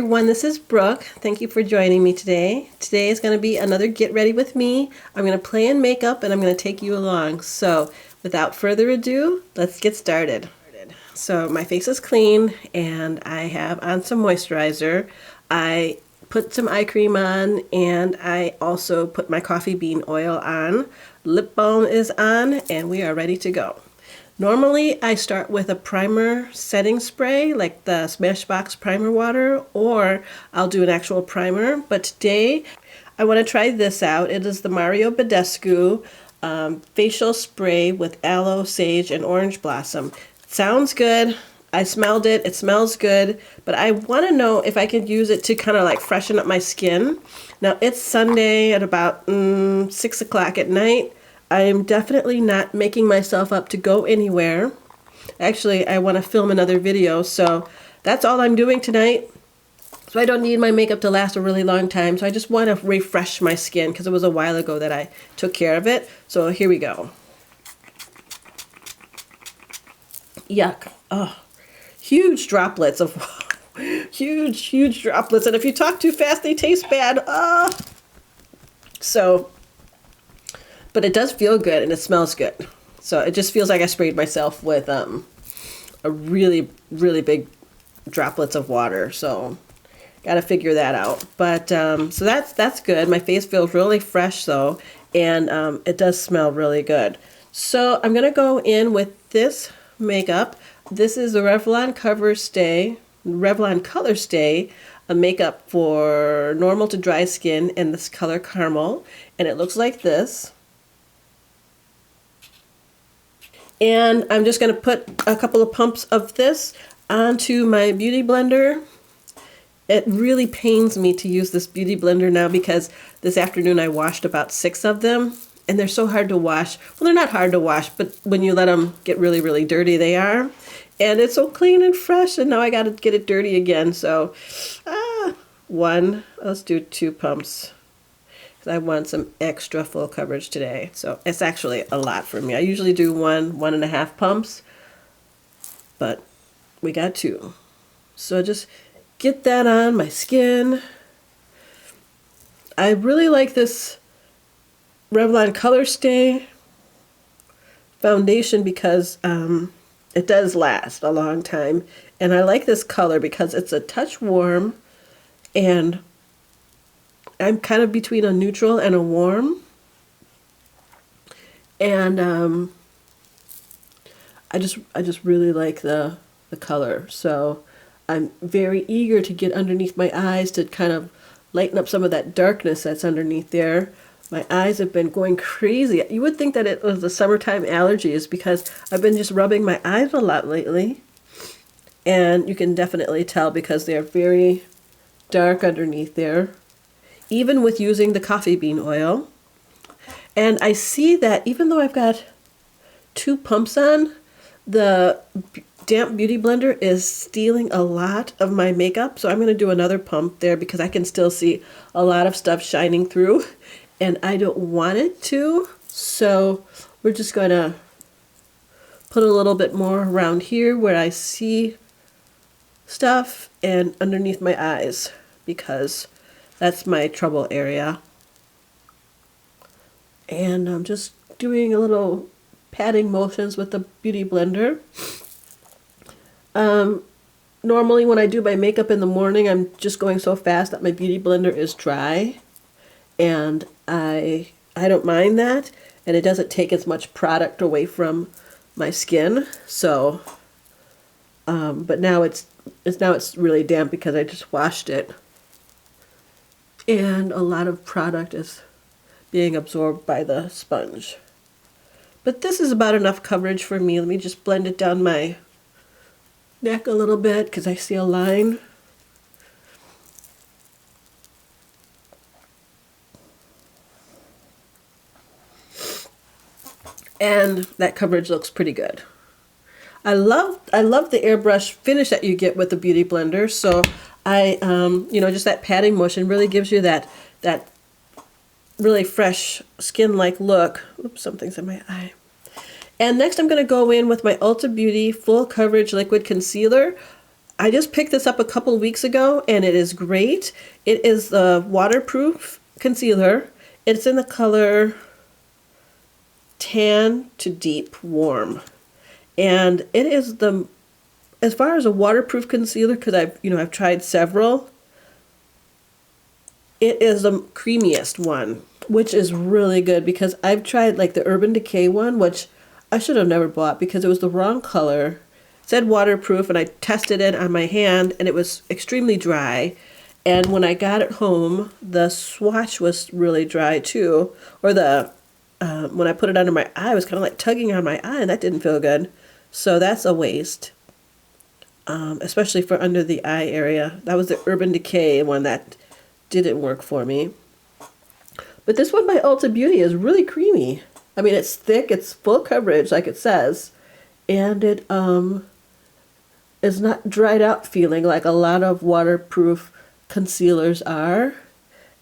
everyone, this is Brooke. Thank you for joining me today. Today is going to be another Get Ready With Me. I'm going to play in makeup and I'm going to take you along. So without further ado, let's get started. So my face is clean and I have on some moisturizer. I put some eye cream on and I also put my coffee bean oil on. Lip balm is on and we are ready to go. Normally, I start with a primer setting spray, like the Smashbox Primer Water, or I'll do an actual primer. But today, I want to try this out. It is the Badescu facial spray with aloe, sage, and orange blossom. It sounds good. I smelled it. It smells good. But I want to know if I could use it to kind of like freshen up my skin. Now, it's Sunday at about 6 o'clock at night. I am definitely not making myself up to go anywhere. Actually, I want to film another video, so that's all I'm doing tonight. So I don't need my makeup to last a really long time, so I just want to refresh my skin because it was a while ago that I took care of it. So here we go. Yuck. Oh, huge droplets of huge droplets, and if you talk too fast, they taste bad. But it does feel good and it smells good. So it just feels like I sprayed myself with a really big droplets of water. So got to figure that out. But so that's good. My face feels really fresh though, and it does smell really good. So I'm gonna go in with this makeup. This is the Revlon Colorstay, a makeup for normal to dry skin in this color caramel, and it looks like this. And I'm just going to put a couple of pumps of this onto my beauty blender. It really pains me to use this beauty blender now because this afternoon I washed about 6 of them. And they're so hard to wash. Well, they're not hard to wash, but when you let them get really dirty, they are. And it's so clean and fresh, and now I got to get it dirty again. So, let's do 2 pumps. I want some extra full coverage today. So it's actually a lot for me. I usually do 1.5 pumps, but we got 2. So just get that on my skin. I really like this Revlon Colorstay foundation because it does last a long time. And I like this color because it's a touch warm, and I'm kind of between a neutral and a warm, and I just really like the color. So I'm very eager to get underneath my eyes to kind of lighten up some of that darkness that's underneath there. My eyes have been going crazy. You would think that it was the summertime allergies because I've been just rubbing my eyes a lot lately, and you can definitely tell because they're very dark underneath there, even with using the coffee bean oil. And I see that even though I've got 2 pumps on, the damp beauty blender is stealing a lot of my makeup. So I'm going to do another pump there because I can still see a lot of stuff shining through, and I don't want it to. So we're just going to put a little bit more around here where I see stuff and underneath my eyes, because that's my trouble area. And I'm just doing a little patting motions with the beauty blender. Normally when I do my makeup in the morning, I'm just going so fast that my beauty blender is dry. And I don't mind that. And it doesn't take as much product away from my skin. So, but now it's really damp because I just washed it. And a lot of product is being absorbed by the sponge. But this is about enough coverage for me. Let me just blend it down my neck a little bit because I see a line. And that coverage looks pretty good. I love the airbrush finish that you get with the beauty blender. So just that patting motion really gives you that really fresh skin-like look. Oops, something's in my eye. And next I'm going to go in with my Ulta Beauty Full Coverage Liquid Concealer. I just picked this up a couple weeks ago and it is great. It is the waterproof concealer. It's in the color Tan to Deep Warm. And it is the, as far as a waterproof concealer, because I've tried several, it is the creamiest one, which is really good because I've tried like the Urban Decay one, which I should have never bought because it was the wrong color. It said waterproof and I tested it on my hand and it was extremely dry. And when I got it home, the swatch was really dry too. Or when I put it under my eye, it was kind of like tugging on my eye and that didn't feel good. So that's a waste, especially for under the eye area. That was the Urban Decay one that didn't work for me. But this one by Ulta Beauty is really creamy. I mean, it's thick, it's full coverage like it says, and it is not dried out feeling like a lot of waterproof concealers are.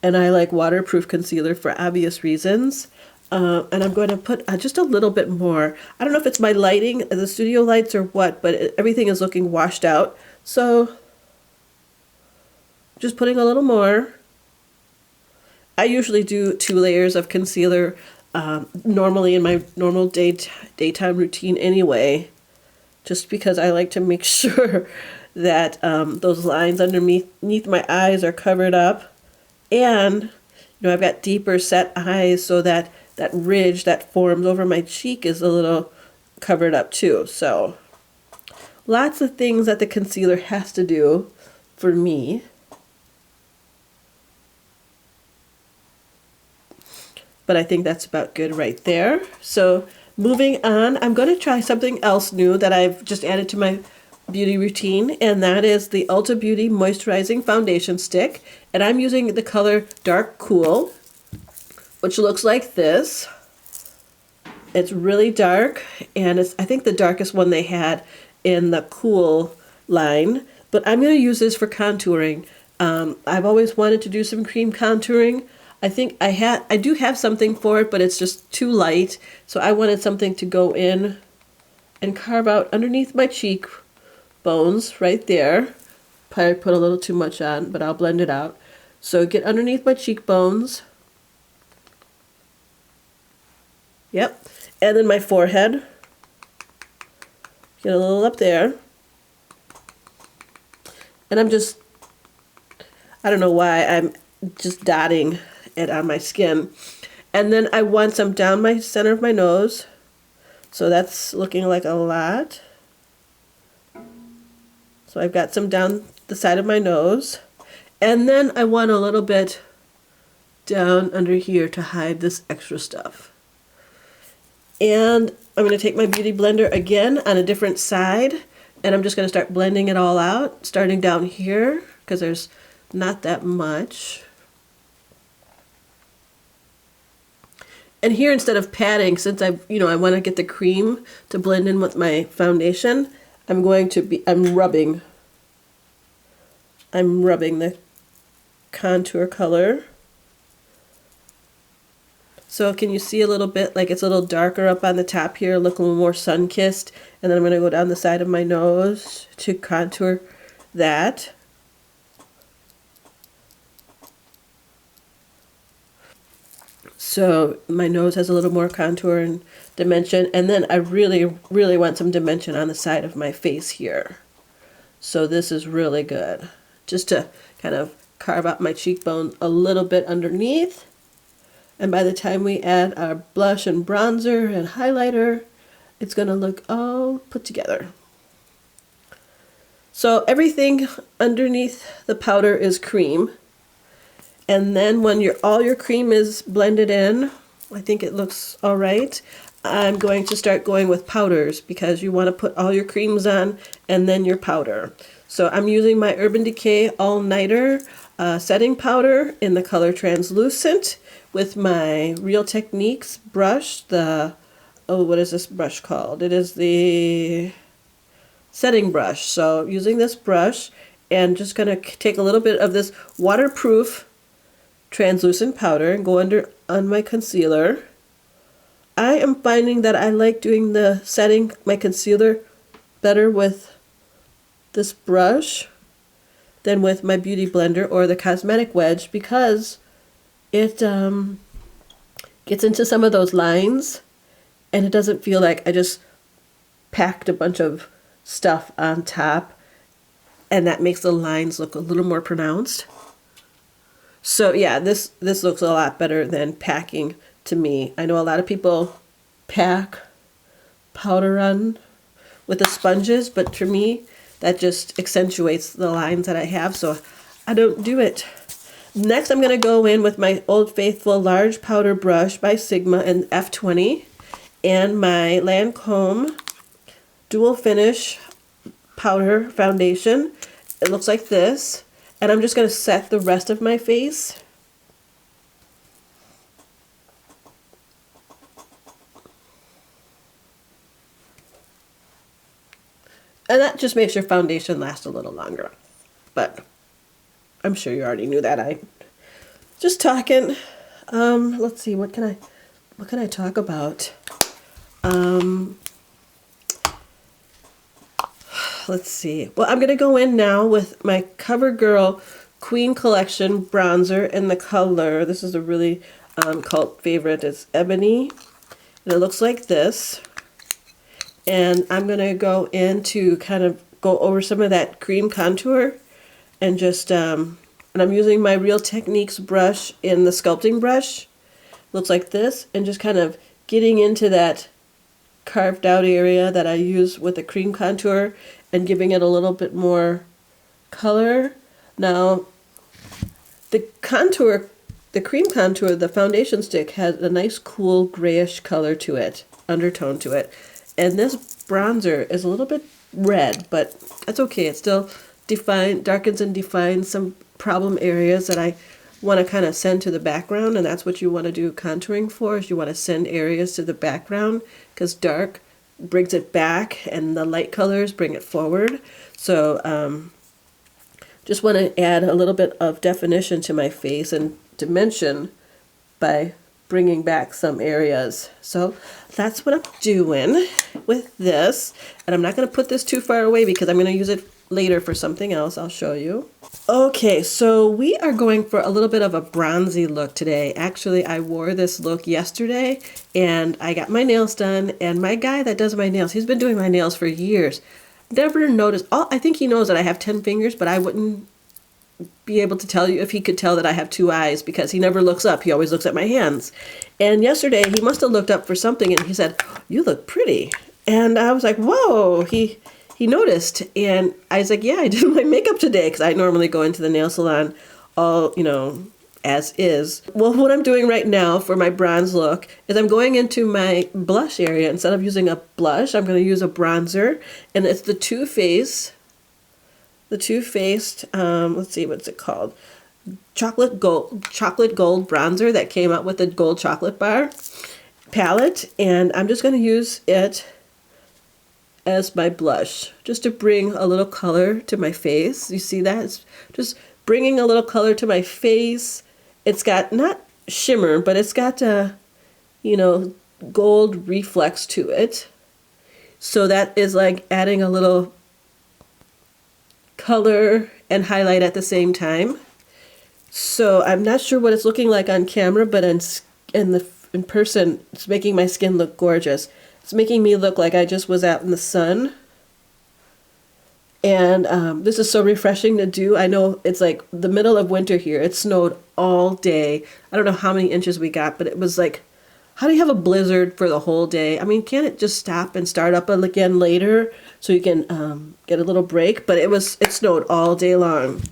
And I like waterproof concealer for obvious reasons. And I'm going to put just a little bit more. I don't know if it's my lighting, the studio lights or what, but everything is looking washed out. So just putting a little more. I usually do 2 layers of concealer normally in my normal daytime routine anyway, just because I like to make sure that those lines underneath my eyes are covered up. And I've got deeper set eyes, so that ridge that forms over my cheek is a little covered up too. So lots of things that the concealer has to do for me. But I think that's about good right there. So moving on, I'm going to try something else new that I've just added to my beauty routine, and that is the Ulta Beauty Moisturizing Foundation Stick. And I'm using the color Dark Cool, which looks like this. It's really dark, and it's I think the darkest one they had in the Cool line. But I'm going to use this for contouring. I've always wanted to do some cream contouring. I think I do have something for it, but it's just too light. So I wanted something to go in and carve out underneath my cheek bones right there. Probably put a little too much on, but I'll blend it out. So get underneath my cheekbones. Yep. And then my forehead. Get a little up there. And I don't know why, I'm just dotting it on my skin. And then I want some down my center of my nose. So that's looking like a lot. So I've got some down the side of my nose. And then I want a little bit down under here to hide this extra stuff. And I'm going to take my Beauty Blender again on a different side. And I'm just going to start blending it all out, starting down here, because there's not that much. And here, instead of patting, since I want to get the cream to blend in with my foundation, I'm rubbing the contour color. So can you see a little bit, like it's a little darker up on the top here, look a little more sun-kissed. And then I'm going to go down the side of my nose to contour that. So my nose has a little more contour and dimension. And then I really, really want some dimension on the side of my face here. So this is really good. Just to kind of carve out my cheekbone a little bit underneath. And by the time we add our blush and bronzer and highlighter, it's going to look all put together. So everything underneath the powder is cream. And then when all your cream is blended in, I think it looks all right. I'm going to start going with powders because you want to put all your creams on and then your powder. So I'm using my Urban Decay All Nighter setting powder in the color Translucent with my Real Techniques brush. What is this brush called? It is the setting brush. So using this brush and just going to take a little bit of this waterproof translucent powder and go on my concealer. I am finding that I like doing my concealer better with this brush than with my Beauty Blender or the Cosmetic Wedge, because it gets into some of those lines and it doesn't feel like I just packed a bunch of stuff on top, and that makes the lines look a little more pronounced. So yeah, this looks a lot better than packing to me. I know a lot of people pack powder on with the sponges, but for me that just accentuates the lines that I have, so I don't do it. Next, I'm going to go in with my Old Faithful large powder brush by Sigma in F20 and my Lancome Dual Finish powder foundation. It looks like this, and I'm just going to set the rest of my face. And that just makes your foundation last a little longer. But I'm sure you already knew that. I just talking. Let's see, what can I talk about? Let's see. Well, I'm gonna go in now with my CoverGirl Queen Collection bronzer in the color. This is a really cult favorite. It's Ebony, and it looks like this. And I'm gonna go in to kind of go over some of that cream contour, and just and I'm using my Real Techniques brush in the sculpting brush. Looks like this, and just kind of getting into that carved out area that I use with the cream contour and giving it a little bit more color. Now, the contour, the cream contour, the foundation stick has a nice cool grayish color to it, undertone to it. And this bronzer is a little bit red, but that's okay. It still darkens and defines some problem areas that I want to kind of send to the background, and that's what you want to do contouring for, is you want to send areas to the background, because dark brings it back and the light colors bring it forward. So just want to add a little bit of definition to my face and dimension by bringing back some areas. So that's what I'm doing with this, and I'm not going to put this too far away because I'm going to use it later for something else. I'll show you. Okay, so we are going for a little bit of a bronzy look today. Actually, I wore this look yesterday and I got my nails done, and my guy that does my nails, he's been doing my nails for years. Never noticed, I think he knows that I have 10 fingers, but I wouldn't be able to tell you if he could tell that I have 2 eyes, because he never looks up. He always looks at my hands. And yesterday he must have looked up for something and he said, "You look pretty." And I was like, whoa, he noticed. And I was like, yeah, I did my makeup today, because I normally go into the nail salon all, as is. Well, what I'm doing right now for my bronze look is I'm going into my blush area. Instead of using a blush, I'm going to use a bronzer, and it's the Too Faced, let's see, what's it called? Chocolate gold bronzer that came out with the gold chocolate bar palette. And I'm just going to use it as my blush, just to bring a little color to my face. You see that? It's just bringing a little color to my face. It's got not shimmer, but it's got a, gold reflex to it. So that is like adding a little color and highlight at the same time. So I'm not sure what it's looking like on camera, but in person, it's making my skin look gorgeous. It's making me look like I just was out in the sun. And this is so refreshing to do. I know it's like the middle of winter here. It snowed all day. I don't know how many inches we got, but it was like, how do you have a blizzard for the whole day? I mean, can't it just stop and start up again later so you can get a little break? But it snowed all day long.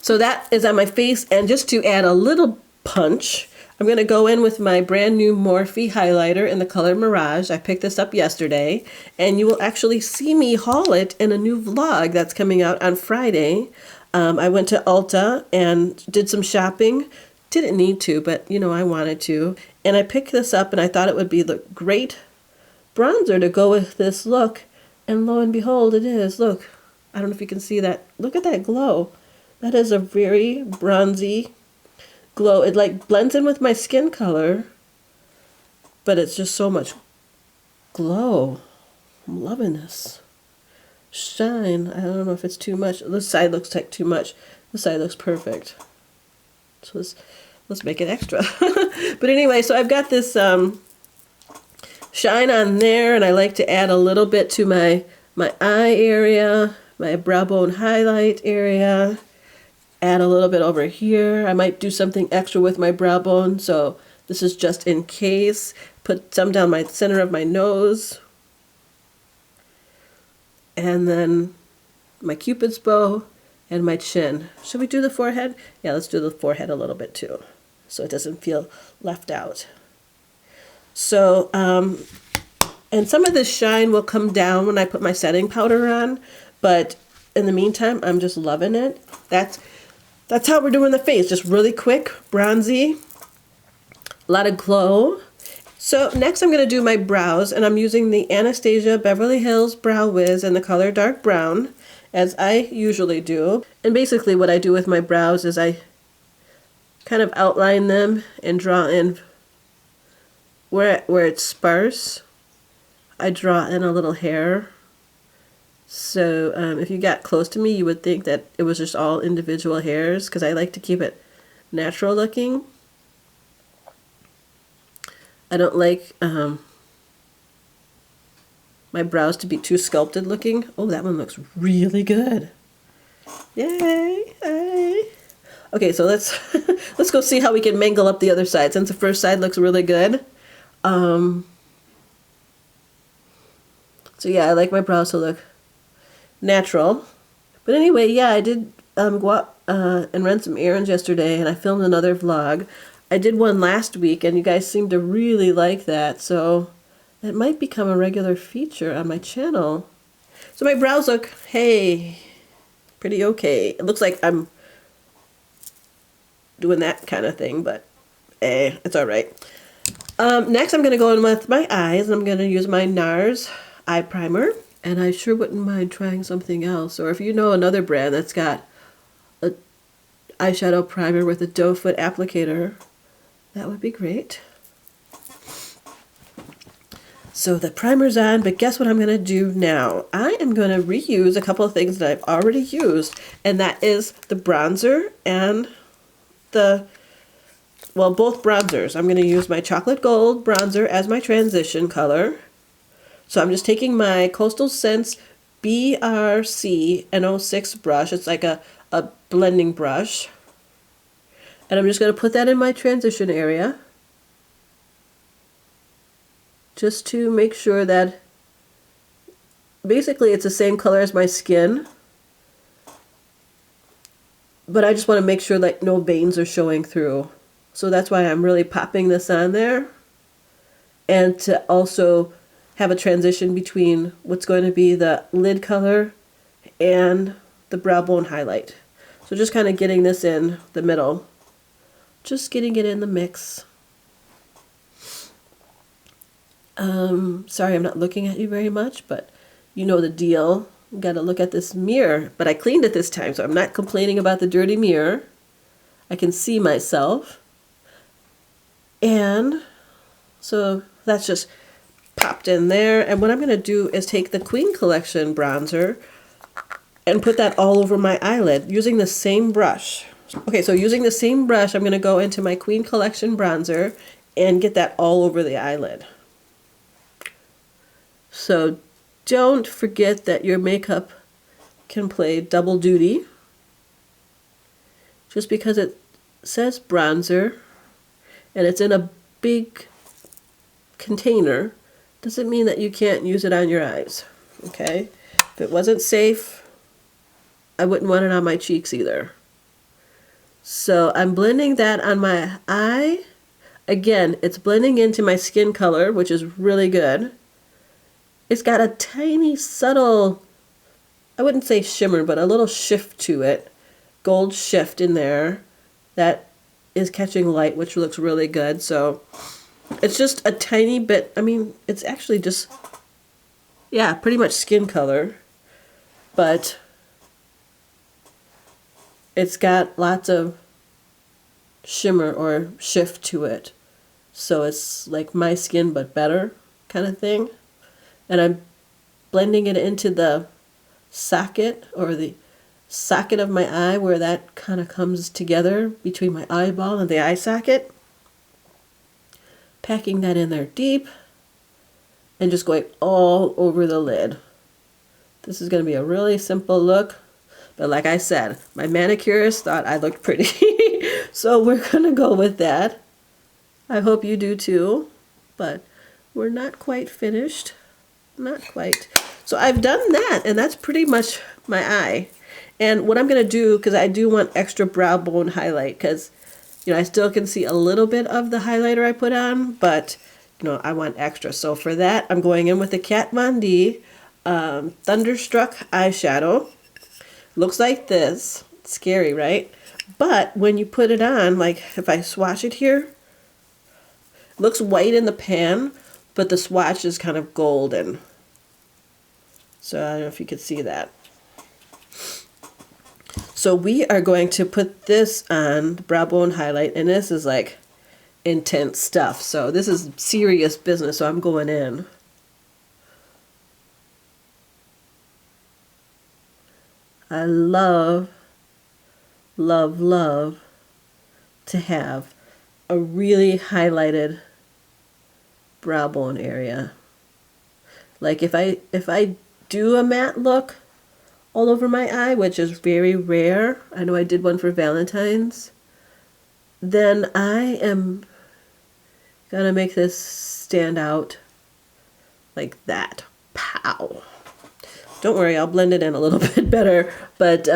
So that is on my face. And just to add a little punch, I'm going to go in with my brand new Morphe highlighter in the color Mirage. I picked this up yesterday, and you will actually see me haul it in a new vlog that's coming out on Friday. I went to Ulta and did some shopping. Didn't need to, but I wanted to. And I picked this up, and I thought it would be the great bronzer to go with this look. And lo and behold, it is. Look, I don't know if you can see that. Look at that glow. That is a very bronzy glow. It like blends in with my skin color, but it's just so much glow. I'm loving this. shine. I don't know if it's too much. This side looks like too much. This side looks perfect. So let's make it extra. But anyway, so I've got this shine on there, and I like to add a little bit to my eye area, my brow bone highlight area. Add a little bit over here. I might do something extra with my brow bone, so this is just in case. Put some down my center of my nose. And then my Cupid's bow and my chin. Should we do the forehead? Yeah, let's do the forehead a little bit too, so it doesn't feel left out. So, and some of this shine will come down when I put my setting powder on, but in the meantime, I'm just loving it. That's how we're doing the face, just really quick, bronzy, a lot of glow. So next I'm going to do my brows, and I'm using the Anastasia Beverly Hills Brow Wiz in the color dark brown, as I usually do. And basically what I do with my brows is I kind of outline them and draw in where it's sparse. I draw in a little hair. So if you got close to me, you would think that it was just all individual hairs, because I like to keep it natural looking. I don't like my brows to be too sculpted looking. Oh, that one looks really good. Yay! Yay. Okay, so let's let's go see how we can mangle up the other side, since the first side looks really good. So yeah, I like my brows to look natural. But anyway, yeah, I did go out and run some errands yesterday, and I filmed another vlog. I did one last week, and you guys seemed to really like that, so that might become a regular feature on my channel. So my brows look, hey, pretty okay. It looks like I'm doing that kind of thing, but it's all right. Next, I'm going to go in with my eyes, and I'm going to use my NARS eye primer. And I sure wouldn't mind trying something else. Or if you know another brand that's got a eyeshadow primer with a doe foot applicator, that would be great. So the primer's on, but guess what I'm going to do now? I am going to reuse a couple of things that I've already used, and that is the bronzer and both bronzers. I'm going to use my chocolate gold bronzer as my transition color. So I'm just taking my Coastal Scents BRC N06 brush. It's like a blending brush. And I'm just going to put that in my transition area, just to make sure that basically it's the same color as my skin. But I just want to make sure like no veins are showing through. So that's why I'm really popping this on there. And to also have a transition between what's going to be the lid color and the brow bone highlight. So just kind of getting this in the middle. Just getting it in the mix. Sorry I'm not looking at you very much, but you know the deal. Got to look at this mirror, but I cleaned it this time, so I'm not complaining about the dirty mirror. I can see myself. And so that's just popped in there. And what I'm going to do is take the Queen Collection bronzer and put that all over my eyelid using the same brush. Okay, so using the same brush, I'm going to go into my Queen Collection bronzer and get that all over the eyelid. So don't forget that your makeup can play double duty. Just because it says bronzer and it's in a big container doesn't mean that you can't use it on your eyes. Okay? If it wasn't safe, I wouldn't want it on my cheeks either. So I'm blending that on my eye. Again, it's blending into my skin color, which is really good. It's got a tiny, subtle, I wouldn't say shimmer, but a little shift to it. Gold shift in there that is catching light, which looks really good. So it's just a tiny bit, I mean, it's actually just, yeah, pretty much skin color. But it's got lots of shimmer or shift to it. So it's like my skin but better kind of thing. And I'm blending it into the socket, or the socket of my eye, where that kind of comes together between my eyeball and the eye socket. Packing that in there deep and just going all over the lid. This is going to be a really simple look, but like I said, my manicurist thought I looked pretty. So we're going to go with that. I hope you do too, but we're not quite finished. Not quite. So I've done that, and that's pretty much my eye. And what I'm going to do, because I do want extra brow bone highlight, because I still can see a little bit of the highlighter I put on, but I want extra. So for that, I'm going in with the Kat Von D Thunderstruck Eyeshadow. Looks like this. It's scary, right? But when you put it on, like if I swatch it here, it looks white in the pan, but the swatch is kind of golden. So I don't know if you can see that. So we are going to put this on the brow bone highlight, and this is like intense stuff. So this is serious business, so I'm going in. I love, love, love to have a really highlighted brow bone area. Like if I do a matte look all over my eye, which is very rare, I know I did one for Valentine's, then I am gonna make this stand out like that. Pow! Don't worry, I'll blend it in a little bit better, but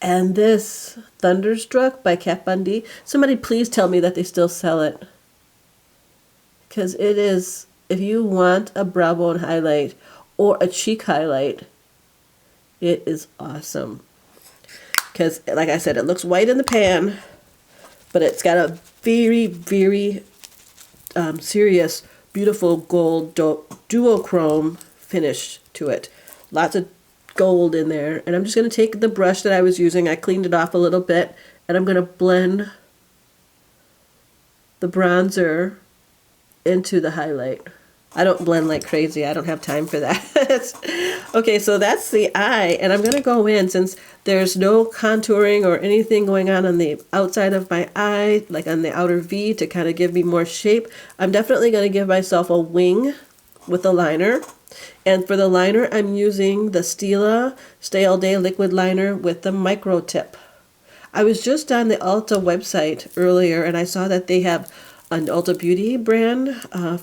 and this Thunderstruck by Kat Von D, somebody please tell me that they still sell it, because it is, if you want a brow bone highlight or a cheek highlight, it is awesome. Because like I said, it looks white in the pan, but it's got a very, very serious, beautiful gold duochrome finish to it. Lots of gold in there. And I'm just going to take the brush that I was using, I cleaned it off a little bit, and I'm going to blend the bronzer into the highlight. I don't blend like crazy. I don't have time for that. Okay, so that's the eye, and I'm going to go in, since there's no contouring or anything going on the outside of my eye, like on the outer V, to kind of give me more shape. I'm definitely going to give myself a wing with a liner. And for the liner, I'm using the Stila Stay All Day Liquid Liner with the micro tip. I was just on the Ulta website earlier, and I saw that they have an Ulta Beauty brand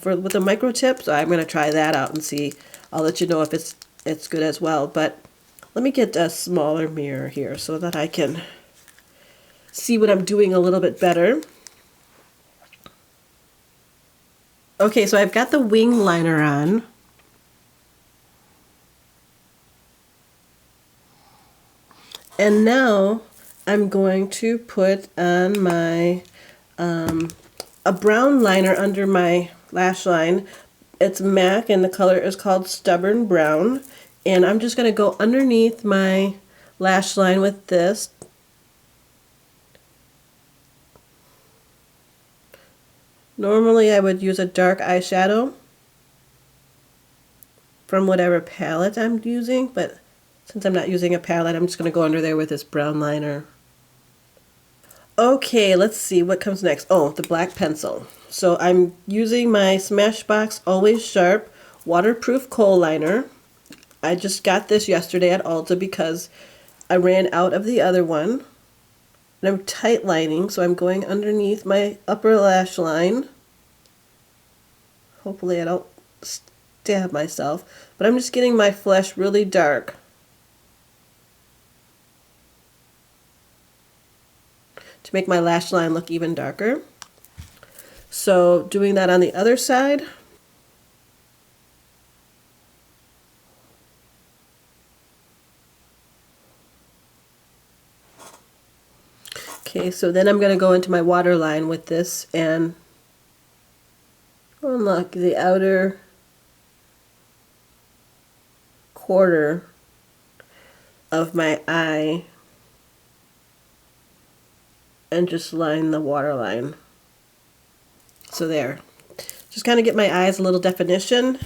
with a micro tip, so I'm going to try that out and see. I'll let you know if it's good as well. But let me get a smaller mirror here so that I can see what I'm doing a little bit better. Okay, so I've got the wing liner on. And now I'm going to put on my a brown liner under my lash line. It's MAC and the color is called Stubborn Brown. And I'm just going to go underneath my lash line with this. Normally I would use a dark eyeshadow from whatever palette I'm using, but since I'm not using a palette, I'm just going to go under there with this brown liner. Okay, let's see what comes next. Oh, the black pencil. So I'm using my Smashbox Always Sharp waterproof kohl liner. I just got this yesterday at Ulta because I ran out of the other one. And I'm tight lining, so I'm going underneath my upper lash line. Hopefully I don't stab myself, but I'm just getting my flesh really dark. To make my lash line look even darker. So doing that on the other side. Okay, so then I'm going to go into my waterline with this and unlock the outer quarter of my eye and just line the waterline. So there. Just kind of get my eyes a little definition.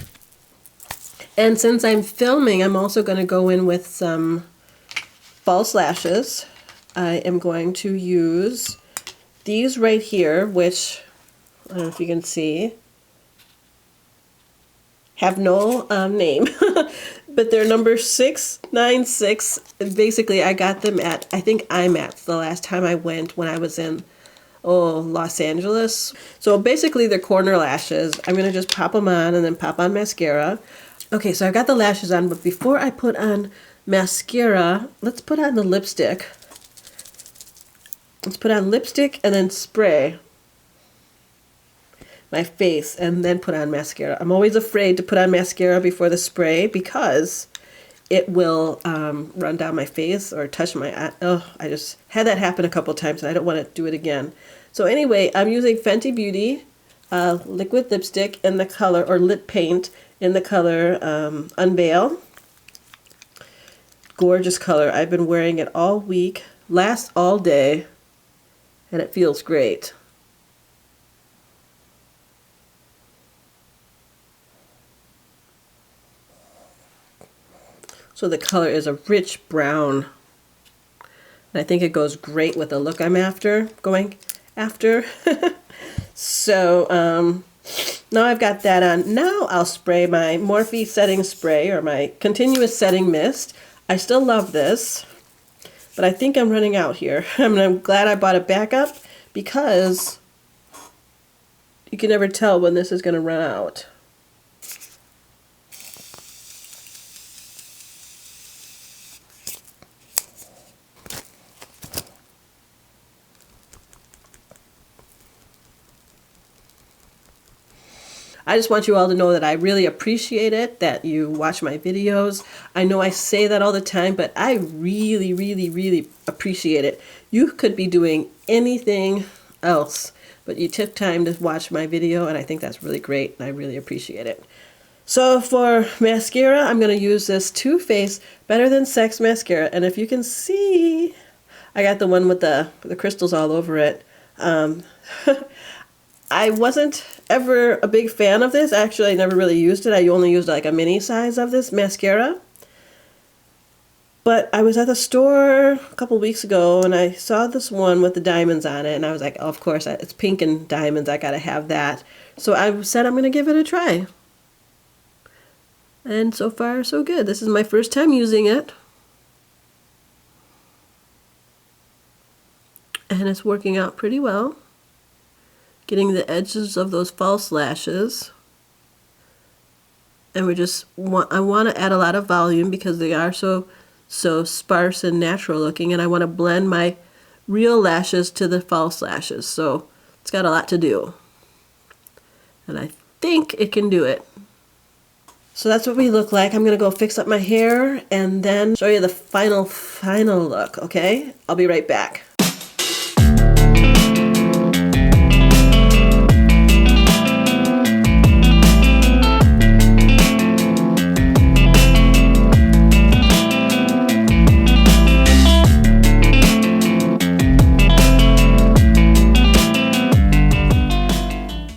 And since I'm filming, I'm also going to go in with some false lashes. I am going to use these right here, which, I don't know if you can see, have no name, but they're number 696. Basically, I got them at, I think, IMATS the last time I went when I was in, Los Angeles. So basically, they're corner lashes. I'm going to just pop them on and then pop on mascara. Okay, so I've got the lashes on, but before I put on mascara, let's put on the lipstick. Let's put on lipstick and then spray my face and then put on mascara. I'm always afraid to put on mascara before the spray because it will run down my face or touch my eye. Oh, I just had that happen a couple times and I don't want to do it again. So anyway, I'm using Fenty Beauty liquid lipstick in the color, or lip paint in the color Unveil. Gorgeous color. I've been wearing it all week, lasts all day, and it feels great. So the color is a rich brown. And I think it goes great with the look I'm going after. So now I've got that on. Now I'll spray my Morphe setting spray, or my continuous setting mist. I still love this, but I think I'm running out here. I'm glad I bought a backup because you can never tell when this is going to run out. I just want you all to know that I really appreciate it, that you watch my videos. I know I say that all the time, but I really, really, really appreciate it. You could be doing anything else, but you took time to watch my video, and I think that's really great, and I really appreciate it. So for mascara, I'm going to use this Too Faced Better Than Sex mascara, and if you can see, I got the one with the crystals all over it. I wasn't ever a big fan of this. Actually, I never really used it. I only used like a mini size of this mascara. But I was at the store a couple weeks ago and I saw this one with the diamonds on it. And I was like, oh, of course, it's pink and diamonds. I got to have that. So I said I'm going to give it a try. And so far, so good. This is my first time using it. And it's working out pretty well. Getting the edges of those false lashes, and I want to add a lot of volume because they are so sparse and natural looking, and I want to blend my real lashes to the false lashes, so it's got a lot to do, and I think it can do it. So that's what we look like. I'm gonna go fix up my hair and then show you the final look. Okay, I'll be right back.